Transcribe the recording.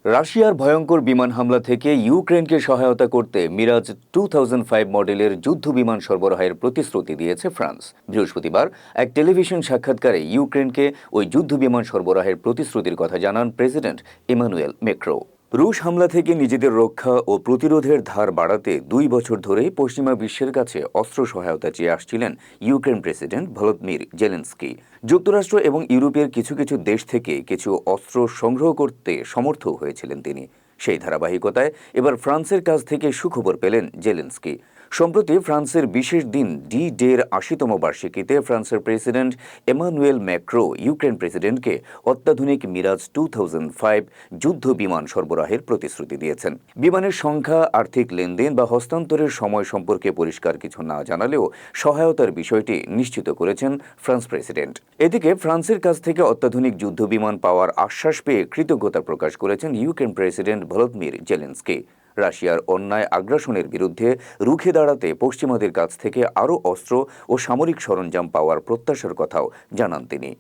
রাশিয়ার ভয়ঙ্কর বিমান হামলা থেকে ইউক্রেনকে সহায়তা করতে মিরাজ 2005 মডেলের যুদ্ধ বিমান সরবরাহের প্রতিশ্রুতি দিয়েছে ফ্রান্স। বৃহস্পতিবার এক টেলিভিশন সাক্ষাৎকারে ইউক্রেনকে ওই যুদ্ধ বিমান সরবরাহের প্রতিশ্রুতির কথা জানান প্রেসিডেন্ট ইমানুয়েল ম্যাক্রো। রুশ হামলা থেকে নিজেদের রক্ষা ও প্রতিরোধের ধার বাড়াতে 2 বছর ধরেই পশ্চিমা বিশ্বের কাছে অস্ত্র সহায়তা চেয়ে আসছিলেন ইউক্রেন প্রেসিডেন্ট ভলোদিমির জেলেনস্কি। যুক্তরাষ্ট্র এবং ইউরোপের কিছু কিছু দেশ থেকে কিছু অস্ত্র সংগ্রহ করতে সমর্থ হয়েছিলেন তিনি। সেই ধারাবাহিকতায় এবার ফ্রান্সের কাছ থেকে সুখবর পেলেন জেলেনস্কি। সম্প্রতি ফ্রান্সের বিশেষ দিন ডি ডের ৮০তম বার্ষিকীতে ফ্রান্সের প্রেসিডেন্ট এমানুয়েল ম্যাক্রো ইউক্রেন প্রেসিডেন্টকে অত্যাধুনিক মিরাজ 2005 যুদ্ধ বিমান সরবরাহের প্রতিশ্রুতি দিয়েছেন। বিমানের সংখ্যা, আর্থিক লেনদেন বা হস্তান্তরের সময় সম্পর্কে পরিষ্কার কিছু না জানালেও সহায়তার বিষয়টি নিশ্চিত করেছেন ফ্রান্স প্রেসিডেন্ট। এদিকে ফ্রান্সের কাছ থেকে অত্যাধুনিক যুদ্ধ বিমান পাওয়ার আশ্বাস পেয়ে কৃতজ্ঞতা প্রকাশ করেছেন ইউক্রেন প্রেসিডেন্ট ভলোদিমির জেলেনস্কি। রাশিয়ার অন্যায় আগ্রাসনের বিরুদ্ধে রুখে দাঁড়াতে পশ্চিমাদের কাছ থেকে আরও অস্ত্র ও সামরিক সরঞ্জাম পাওয়ার প্রত্যাশার কথাও জানান তিনি।